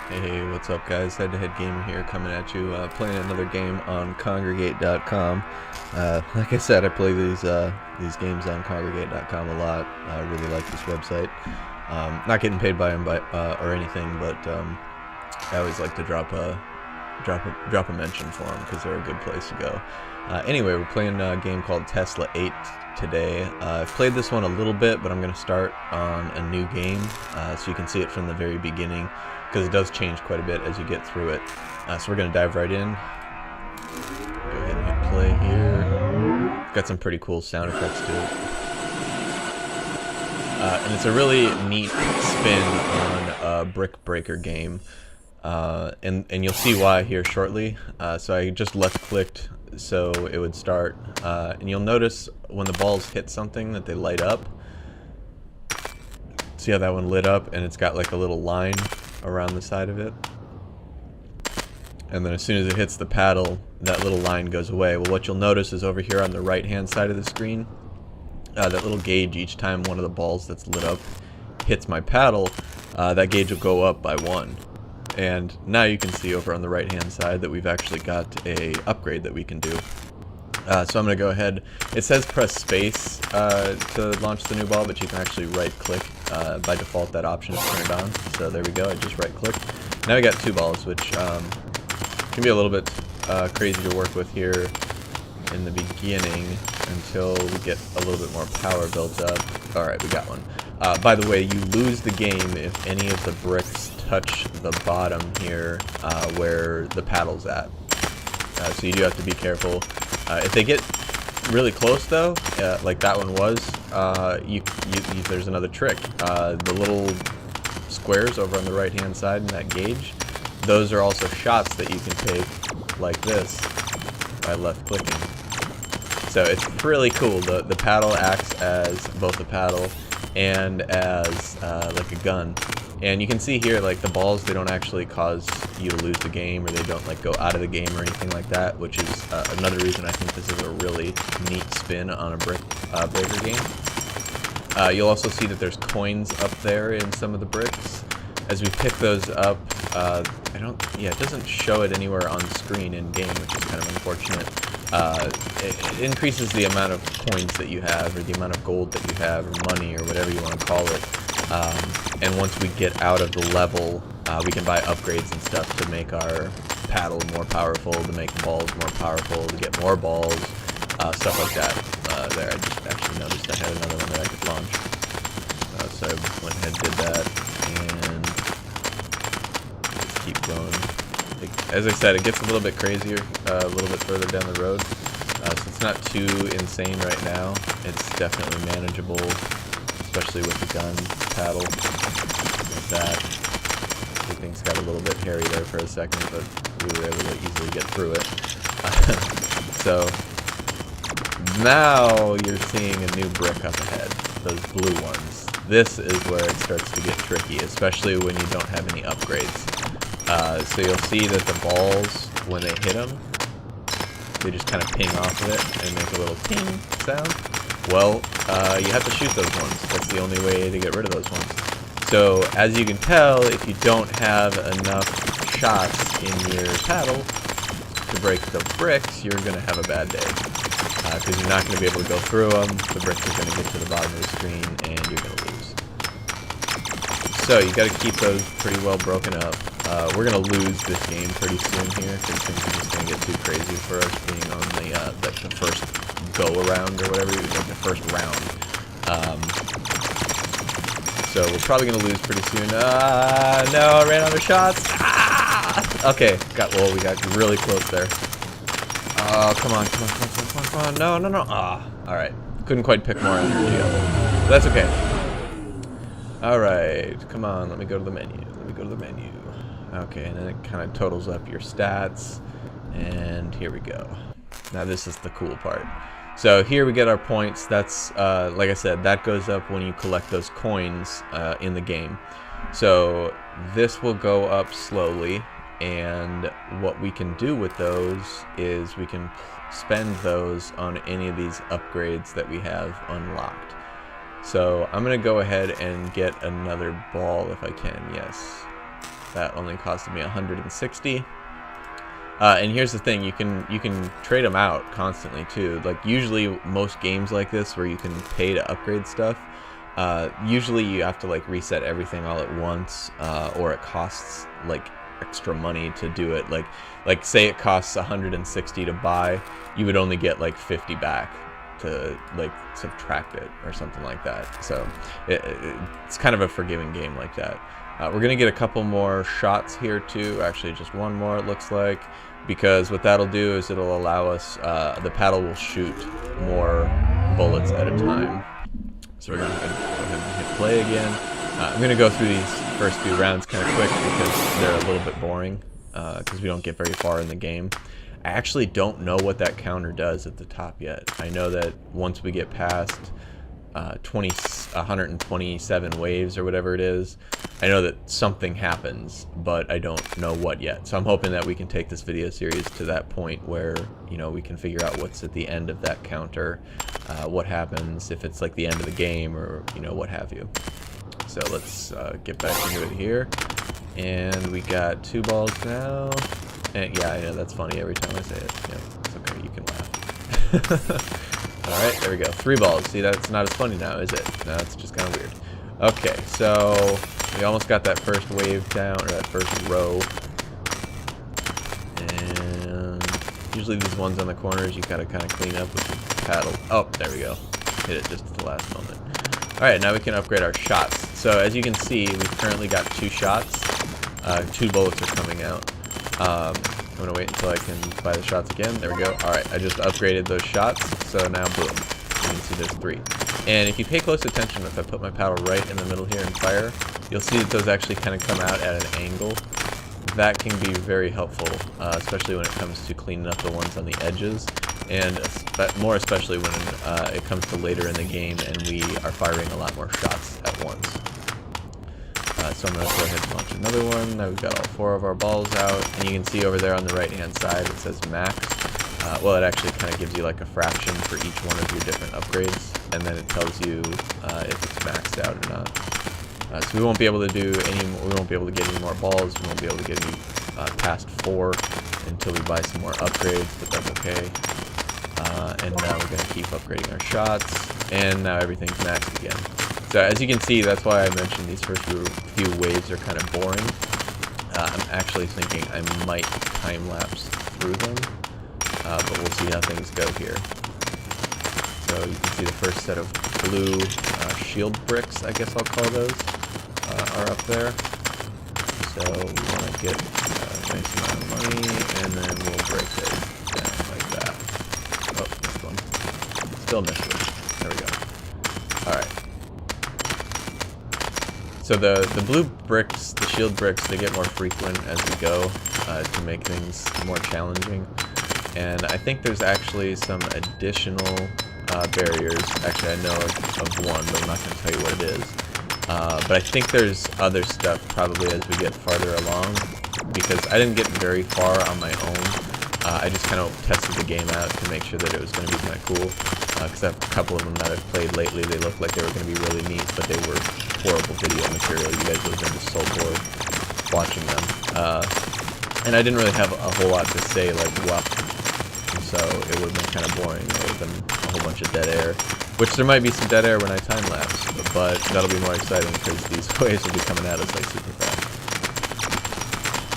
Hey, what's up guys? Head to Head Gamer here coming at you, playing another game on Congregate.com. Like I said, I play these games on Congregate.com a lot. I really like this website. Not getting paid by them or anything, but I always like to drop a mention for them because they're a good place to go. Anyway, we're playing a game called Tesla8 today. I've played this one a little bit, but I'm going to start on a new game so you can see it from the very beginning, because it does change quite a bit as you get through it. So we're going to dive right in. Go ahead and hit play here. Got some pretty cool sound effects to it. And it's a really neat spin on a brick breaker game. And you'll see why here shortly. So I just left clicked so it would start. And you'll notice when the balls hit something that they light up. See how that one lit up and it's got like a little line around the side of it, and then as soon as it hits the paddle, that little line goes away. Well, what you'll notice is over here on the right hand side of the screen, that little gauge, each time one of the balls that's lit up hits my paddle, that gauge will go up by 1. And now you can see over on the right hand side that we've actually got a upgrade that we can do. So I'm going to go ahead. It says press space to launch the new ball, but you can actually right click. By default that option is turned on. So there we go, I just right clicked. Now we got 2 balls, which can be a little bit crazy to work with here in the beginning until we get a little bit more power built up. Alright, we got one. By the way, you lose the game if any of the bricks touch the bottom here where the paddle's at. So you do have to be careful. If they get really close though, like that one was, there's another trick. The little squares over on the right hand side in that gauge, those are also shots that you can take like this by left clicking. So it's really cool. The paddle acts as both a paddle and as like a gun. And you can see here, like, the balls, they don't actually cause you to lose the game, or they don't, like, go out of the game or anything like that, which is another reason I think this is a really neat spin on a brick breaker game. You'll also see that there's coins up there in some of the bricks. As we pick those up, it doesn't show it anywhere on screen in game, which is kind of unfortunate. It increases the amount of coins that you have, or the amount of gold that you have, or money, or whatever you want to call it. And once we get out of the level, we can buy upgrades and stuff to make our paddle more powerful, to make the balls more powerful, to get more balls, stuff like that. There, I just actually noticed I had another one that I could launch. So I went ahead and did that, and just keep going. As I said, it gets a little bit crazier a little bit further down the road. So it's not too insane right now. It's definitely manageable, especially with the gun paddle like that. Everything's got a little bit hairy there for a second, but we were able to easily get through it. So now you're seeing a new brick up ahead, those blue ones. This is where it starts to get tricky, especially when you don't have any upgrades. So you'll see that the balls, when they hit them, they just kind of ping off of it and make a little ping sound. Well, you have to shoot those ones. That's the only way to get rid of those ones. So, as you can tell, if you don't have enough shots in your paddle to break the bricks, you're going to have a bad day. Because you're not going to be able to go through them, the bricks are going to get to the bottom of the screen, and you're going to lose. So, you got to keep those pretty well broken up. We're going to lose this game pretty soon here, because things are just going to get too crazy for us being on the first go around or whatever, like the first round. So we're probably gonna lose pretty soon. No, I ran out of shots. Okay, we got really close there. Oh, come on. No. Alright. Couldn't quite pick more energy up. But that's okay. Alright, come on, let me go to the menu. Okay, and then it kind of totals up your stats. And here we go. Now this is the cool part. So here we get our points. That's, like I said, that goes up when you collect those coins in the game. So this will go up slowly, and what we can do with those is we can spend those on any of these upgrades that we have unlocked. So I'm going to go ahead and get another ball if I can, yes. That only costed me 160. And here's the thing, you can trade them out constantly too. Like usually most games like this where you can pay to upgrade stuff, usually you have to like reset everything all at once, or it costs like extra money to do it. Like say it costs 160 to buy, you would only get like 50 back to like subtract it or something like that. So it's kind of a forgiving game like that. We're gonna get a couple more shots here too, actually just one more it looks like, because what that'll do is it'll allow us, the paddle will shoot more bullets at a time. So we're gonna go ahead and hit play again. I'm gonna go through these first few rounds kind of quick because they're a little bit boring, because we don't get very far in the game. I actually don't know what that counter does at the top yet. I know that once we get past 127 waves or whatever it is, I know that something happens, but I don't know what yet. So I'm hoping that we can take this video series to that point where, you know, we can figure out what's at the end of that counter, what happens, if it's like the end of the game or, you know, what have you. So let's get back into it here. And we got 2 balls now. And yeah, I know that's funny every time I say it. Yeah, it's okay, you can laugh. Alright, there we go. 3 balls. See, that's not as funny now, is it? No, it's just kind of weird. Okay, so we almost got that first wave down, or that first row. And usually these ones on the corners you gotta kind of clean up with the paddle. Oh, there we go. Hit it just at the last moment. Alright, now we can upgrade our shots. So as you can see, we've currently got 2 shots. 2 bullets are coming out. I'm gonna wait until I can buy the shots again. There we go. Alright, I just upgraded those shots, so now boom. You can see there's 3. And if you pay close attention, if I put my paddle right in the middle here and fire, you'll see that those actually kind of come out at an angle. That can be very helpful, especially when it comes to cleaning up the ones on the edges, and more especially when it comes to later in the game and we are firing a lot more shots at once. So I'm going to go ahead and launch another one. Now we've got all 4 of our balls out, and you can see over there on the right hand side it says max. Well, it actually kind of gives you like a fraction for each one of your different upgrades, and then it tells you if it's maxed out or not. So we won't be able to do we won't be able to get any more balls. We won't be able to get any past 4 until we buy some more upgrades, but that's okay. And now we're going to keep upgrading our shots, and now everything's maxed again. So as you can see, that's why I mentioned these first few waves are kind of boring. I'm actually thinking I might time-lapse through them, but we'll see how things go here. So you can see the first set of blue shield bricks, I guess I'll call those, are up there. So we want to get a nice amount of money, and then we'll break it down like that. Oh, missed one. Still missed one. There we go. Alright. So the blue bricks, the shield bricks, they get more frequent as we go to make things more challenging. And I think there's actually some additional barriers. Actually, I know of one, but I'm not going to tell you what it is. But I think there's other stuff probably as we get farther along, because I didn't get very far on my own. I just kind of tested the game out to make sure that it was going to be kind of cool. Because I have a couple of them that I've played lately. They looked like they were going to be really neat, but they were horrible video material. You guys would have been just so bored watching them. And I didn't really have a whole lot to say, like, wow. So it would have been kind of boring. It would have been a whole bunch of dead air. Which there might be some dead air when I time-lapse, but that'll be more exciting because these waves will be coming at us like super fast.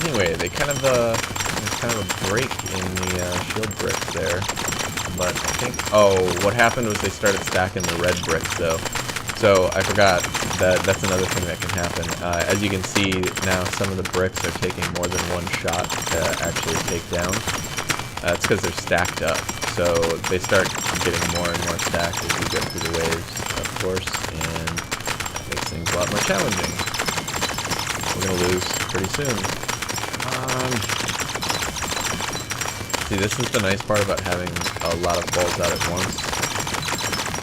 Anyway, they kind of, there's kind of a break in the shield bricks there. But I think, oh, what happened was they started stacking the red bricks though. So I forgot that that's another thing that can happen. As you can see now, some of the bricks are taking more than one shot to actually take down. It's because they're stacked up. So they start getting more and more stacked as we go through the waves, of course, and that makes things a lot more challenging. We're going to lose pretty soon. See, this is the nice part about having a lot of balls out at once,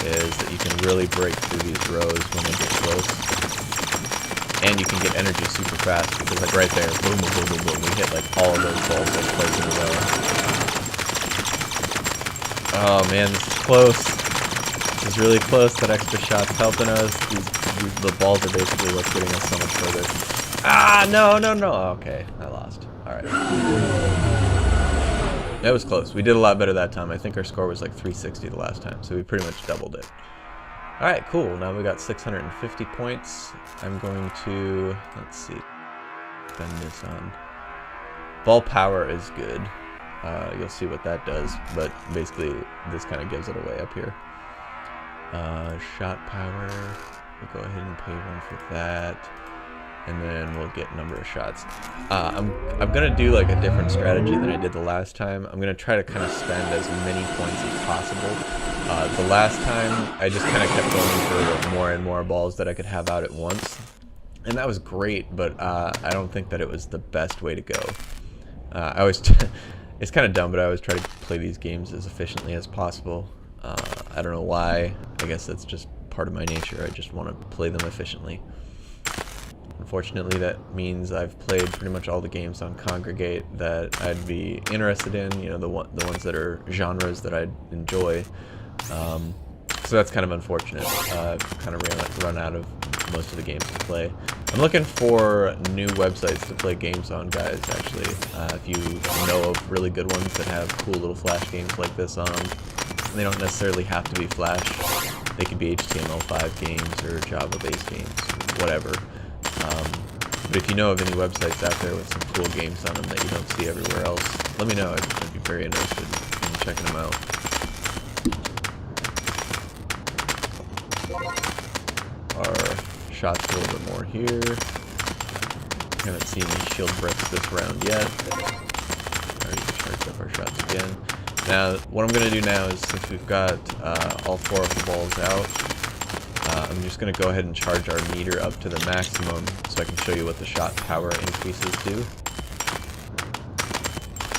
is that you can really break through these rows when they get close. And you can get energy super fast, because like right there, boom, boom, boom, boom, boom, we hit like all of those balls like close in a row. Oh man, this is close. This is really close. That extra shot's helping us. The balls are basically what's getting us so much further. Ah! Ah, no, no, no. Okay, I lost. All right. That was close. We did a lot better that time. I think our score was like 360 the last time, so we pretty much doubled it. All right, cool. Now we got 650 points. I'm going to, let's see, spend this on. Ball power is good. You'll see what that does, but basically this kind of gives it away up here. Shot power, we'll go ahead and pay one for that, and then we'll get number of shots. I'm gonna do like a different strategy than I did the last time. I'm gonna try to kind of spend as many points as possible. The last time I just kind of kept going for more and more balls that I could have out at once, and that was great, but I don't think that it was the best way to go. I always it's kind of dumb, but I always try to play these games as efficiently as possible. I don't know why. I guess that's just part of my nature. I just want to play them efficiently. Unfortunately, that means I've played pretty much all the games on Congregate that I'd be interested in, you know, the ones that are genres that I'd enjoy. So that's kind of unfortunate. I've kind of run out of most of the games to play. I'm looking for new websites to play games on, guys, actually. If you know of really good ones that have cool little Flash games like this on, they don't necessarily have to be Flash. They could be HTML5 games or Java-based games, whatever. But if you know of any websites out there with some cool games on them that you don't see everywhere else, let me know. I'd be very interested in checking them out. Our shots a little bit more here. Haven't seen any shield bricks this round yet. Already charged up our shots again. Now, what I'm going to do now is, since we've got all 4 of the balls out, I'm just going to go ahead and charge our meter up to the maximum so I can show you what the shot power increases do.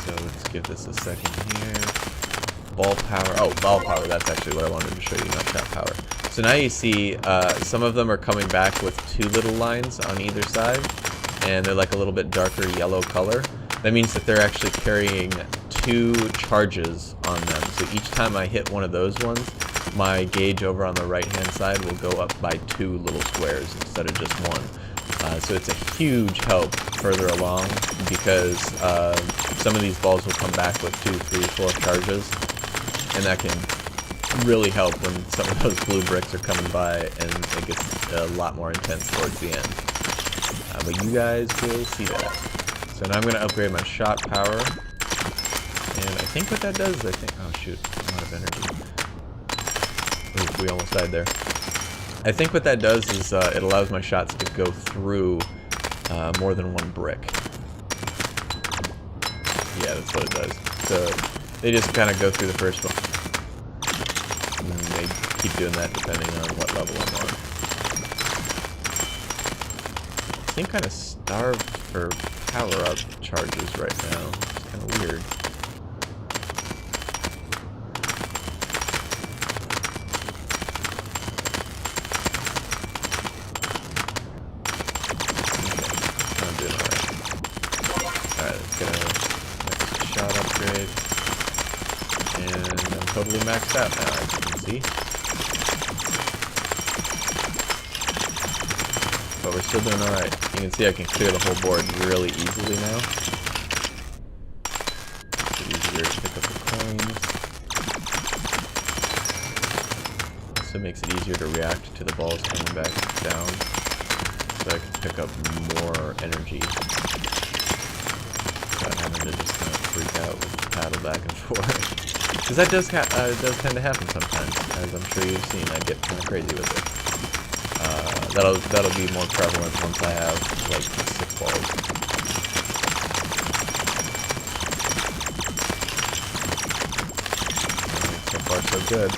So let's give this a second here. Ball power. Oh, ball power. That's actually what I wanted to show you, not shot power. So now you see some of them are coming back with 2 little lines on either side, and they're like a little bit darker yellow color. That means that they're actually carrying 2 charges on them. So each time I hit one of those ones, my gauge over on the right hand side will go up by 2 little squares instead of just 1. So it's a huge help further along, because some of these balls will come back with 2, 3, 4 charges, and that can really help when some of those blue bricks are coming by and it gets a lot more intense towards the end. But you guys will see that. So now I'm going to upgrade my shot power, and I think what that does is oh shoot, I'm out of energy. Ooh, we almost died there. I think what that does is it allows my shots to go through more than 1 brick. Yeah, that's what it does. So they just kind of go through the first one. And they keep doing that depending on what level I'm on. I seem kind of starved for power-up charges right now. It's kind of weird. Totally maxed out now, as you can see. But we're still doing alright. You can see I can clear the whole board really easily now. It's easier to pick up the coins. Also makes it easier to react to the balls coming back down. So I can pick up more energy without having to just kind of freak out with the paddle back and forth. Because that does tend to happen sometimes, as I'm sure you've seen. I get kind of crazy with it. That'll be more prevalent once I have like 6 balls. So far, so good.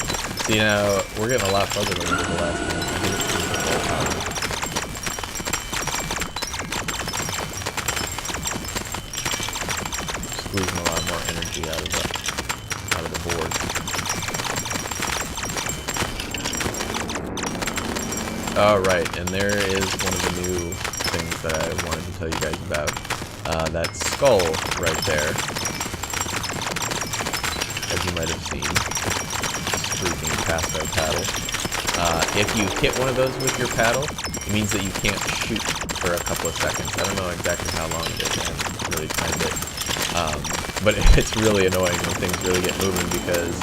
See, now we're getting a lot further than we did the last time. I think it's just the ball power. Squeezing a lot more energy out of the board. Alright, and there is one of the new things that I wanted to tell you guys about. That skull right there, as you might have seen, just cruising past our paddle. If you hit one of those with your paddle, it means that you can't shoot for a couple of seconds. I don't know exactly how long it is. I haven't really timed it. But it's really annoying when things really get moving because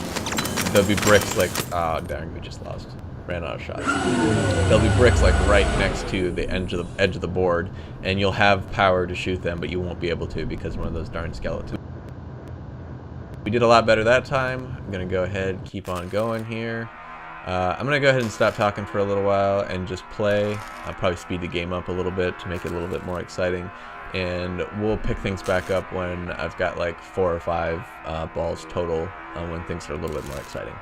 there'll be bricks like... Oh, dang, we just lost. Ran out of shots. There'll be bricks like right next to the edge of the board, and you'll have power to shoot them, but you won't be able to because one of those darn skeletons. We did a lot better that time. I'm gonna go ahead and keep on going here. I'm gonna go ahead and stop talking for a little while and just play. I'll probably speed the game up a little bit to make it a little bit more exciting, and we'll pick things back up when I've got like 4 or 5 balls total, when things are a little bit more exciting.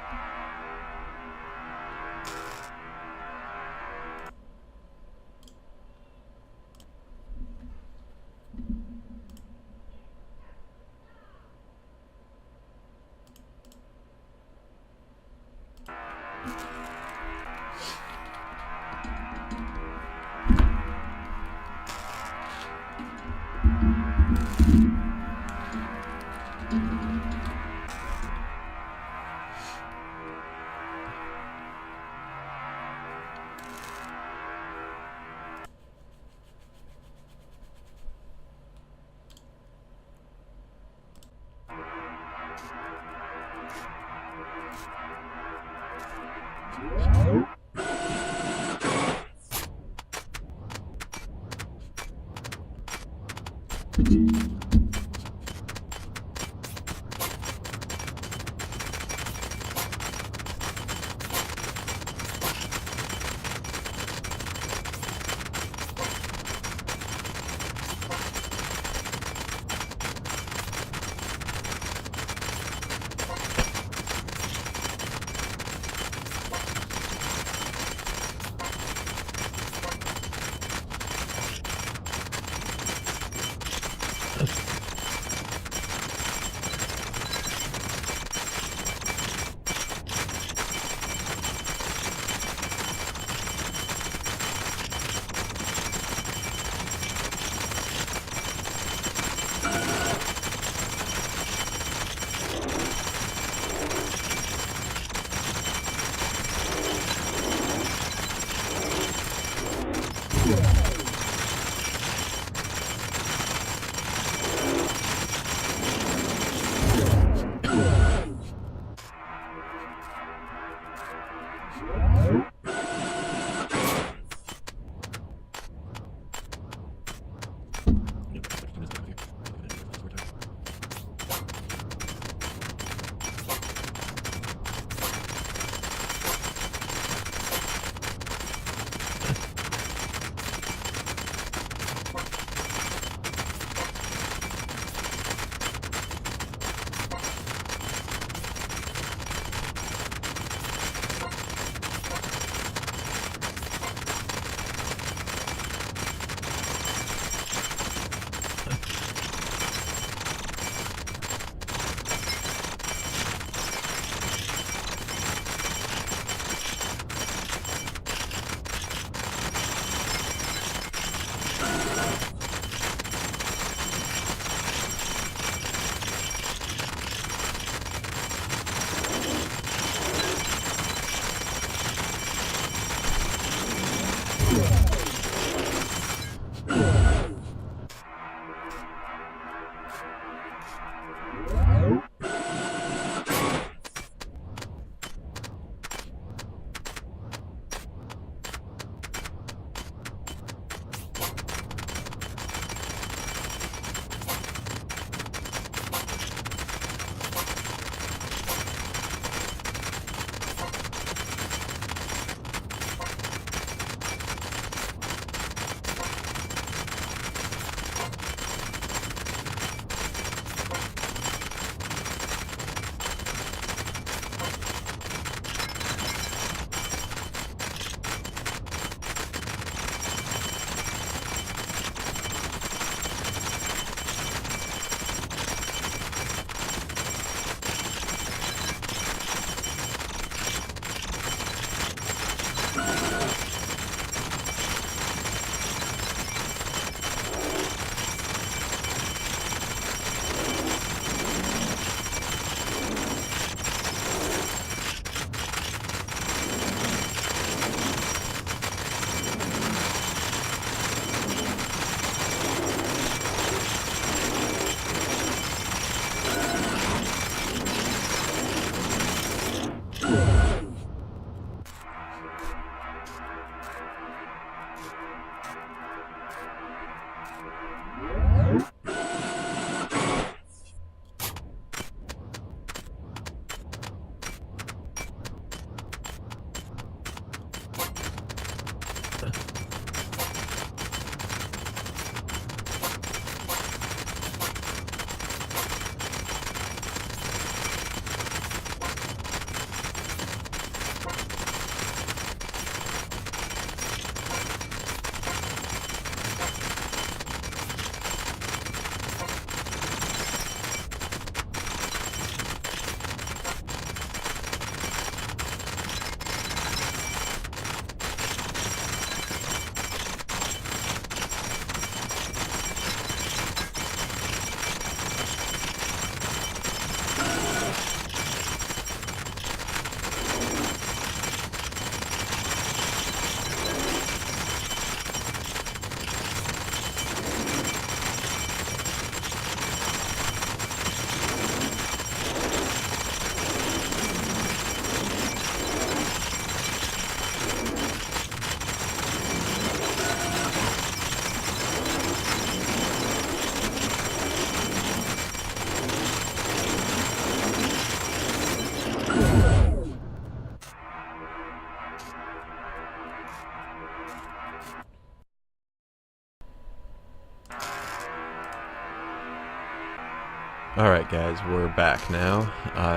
Alright guys, we're back now.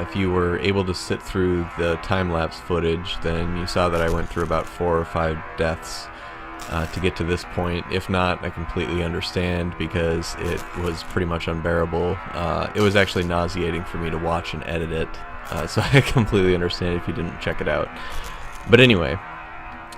If you were able to sit through the time-lapse footage, then you saw that I went through about 4 or 5 deaths to get to this point. If not, I completely understand because it was pretty much unbearable. It was actually nauseating for me to watch and edit it, so I completely understand if you didn't check it out. But anyway,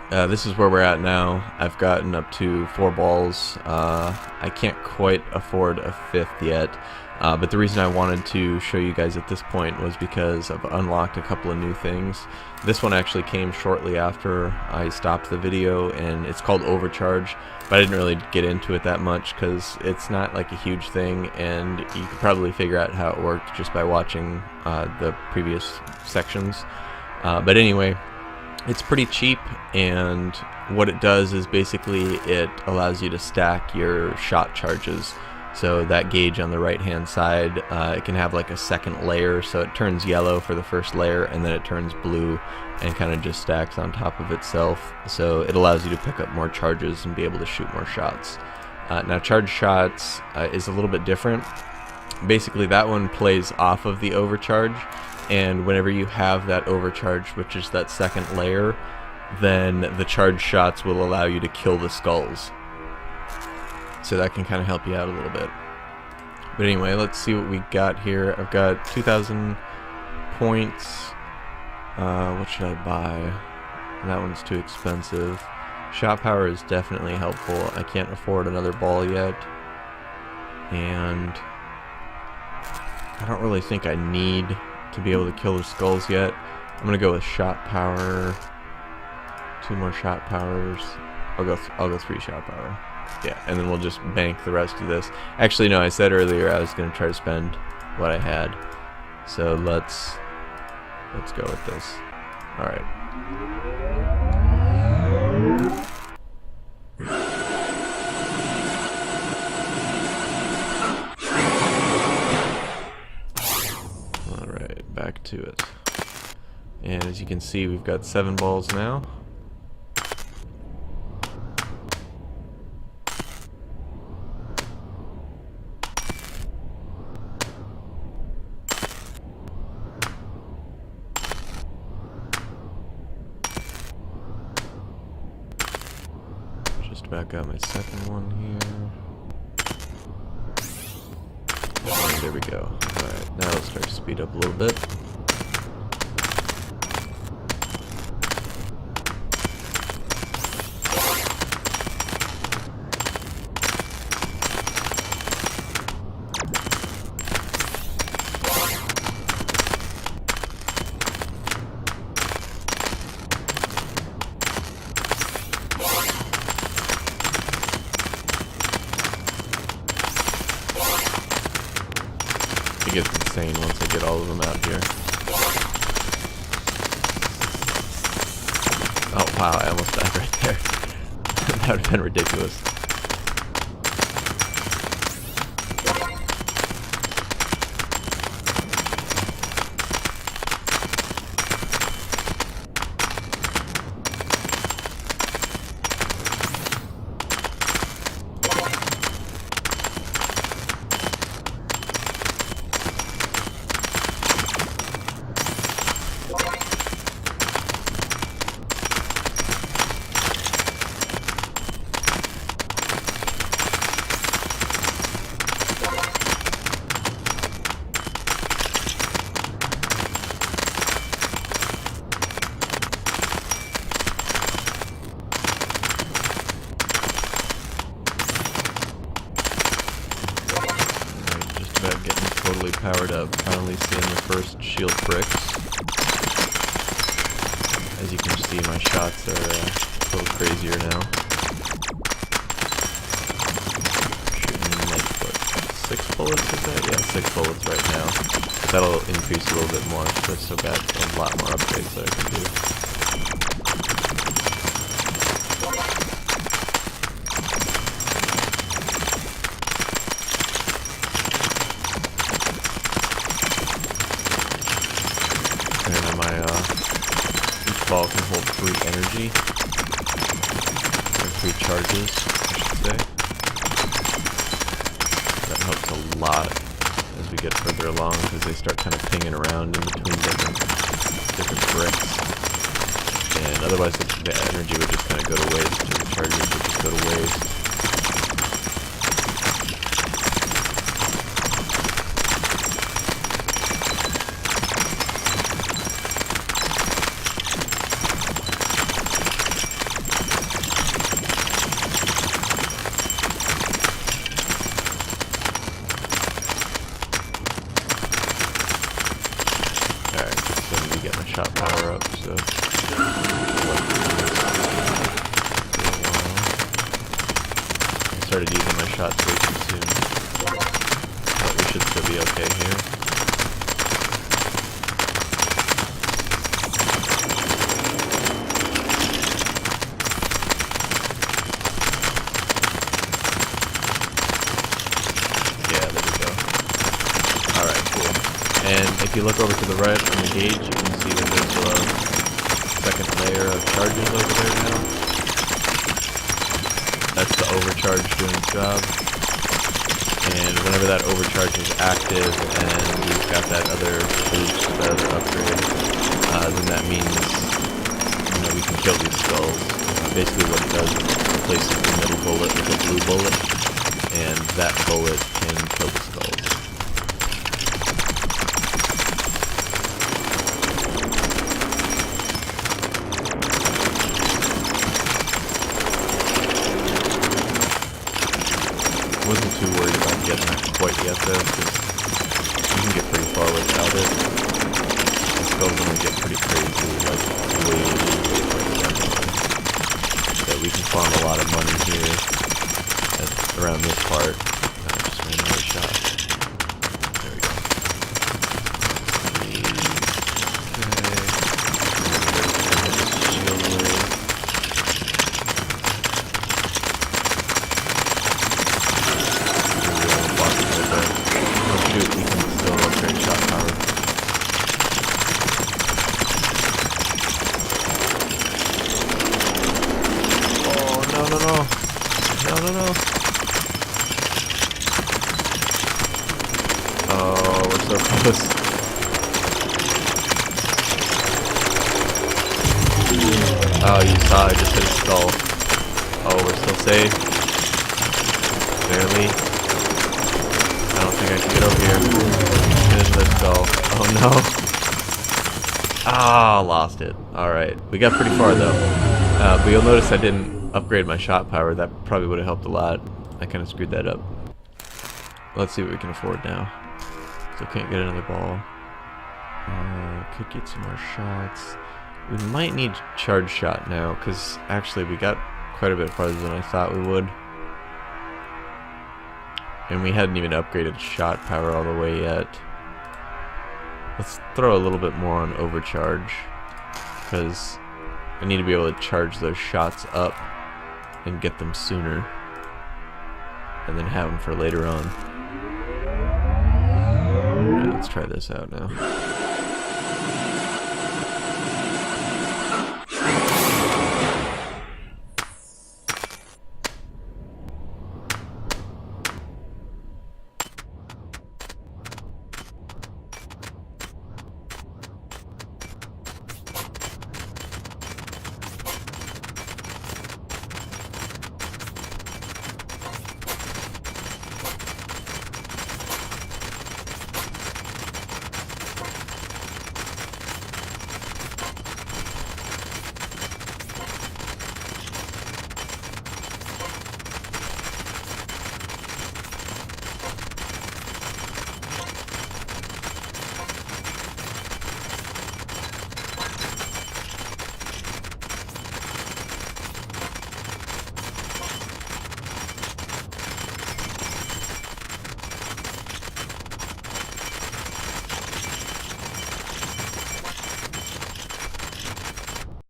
this is where we're at now. I've gotten up to 4 balls. I can't quite afford a 5th yet. But the reason I wanted to show you guys at this point was because I've unlocked a couple of new things. This one actually came shortly after I stopped the video, and it's called Overcharge, but I didn't really get into it that much because it's not like a huge thing, and you could probably figure out how it worked just by watching the previous sections. But anyway, it's pretty cheap, and what it does is basically it allows you to stack your shot charges. So that gauge on the right hand side, it can have like a second layer, so it turns yellow for the first layer and then it turns blue and kind of just stacks on top of itself. So it allows you to pick up more charges and be able to shoot more shots. Now charge shots is a little bit different. Basically that one plays off of the overcharge, and whenever you have that overcharge, which is that second layer, then the charge shots will allow you to kill the skulls. So that can kind of help you out a little bit. But anyway, let's see what we got here. I've got 2,000 points. What should I buy? That one's too expensive. Shot power is definitely helpful. I can't afford another ball yet. And I don't really think I need to be able to kill the skulls yet. I'm gonna go with shot power. 2 more shot powers. I'll go 3 shot power. Yeah, and then we'll just bank the rest of this. Actually, no, I said earlier I was going to try to spend what I had. So let's go with this. All right. All right, back to it. And as you can see, we've got 7 balls now. Back out my second one here. And there we go. Alright, now let's start to speed up a little bit. It gets insane once I get all of them out here. Oh wow, I almost died right there. That would have been ridiculous. Totally powered up, finally seeing the first shield bricks. As you can see, my shots are a little crazier now. Shooting like, what, 6 bullets is that? Yeah, 6 bullets right now. That'll increase a little bit more, so I've still got a lot more upgrades that I can do. Each ball can hold 3 energy, or 3 charges, I should say. That helps a lot as as we get further along, because they start kind of pinging around in between different bricks. And otherwise the energy would just kind of go to waste, and the charges would just go to waste. Shot power up, so I started using my shots way too soon, but we should still be okay here. Yeah, there we go. Alright, cool. And if you look over to the right on the gauge, you can see that there's a second layer of charges over there now. That's the overcharge doing its job. And whenever that overcharge is active and we've got that other boost, that other upgrade, then that means, you know, we can kill these skulls. Basically what it does is it replaces the middle bullet with a blue bullet, and that bullet can kill the skulls. Wasn't too worried about getting that quite yet though, because you can get pretty far without it. The skulls only get pretty crazy, like way down. So we can farm a lot of money here around this part. I just ran another shot. There we go. No. Oh, we're so close. Oh, you saw I just hit a skull. Oh, we're still safe. Barely. I don't think I can get over here. Hit another skull. Oh no. Ah, lost it. Alright. We got pretty far though. But you'll notice I didn't upgrade my shot power. That probably would have helped a lot. I kind of screwed that up. Let's see what we can afford now. Still can't get another ball. Could get some more shots. We might need charge shot now, because actually we got quite a bit farther than I thought we would. And we hadn't even upgraded shot power all the way yet. Let's throw a little bit more on overcharge, because I need to be able to charge those shots up and get them sooner, and then have them for later on. Alright, let's try this out now.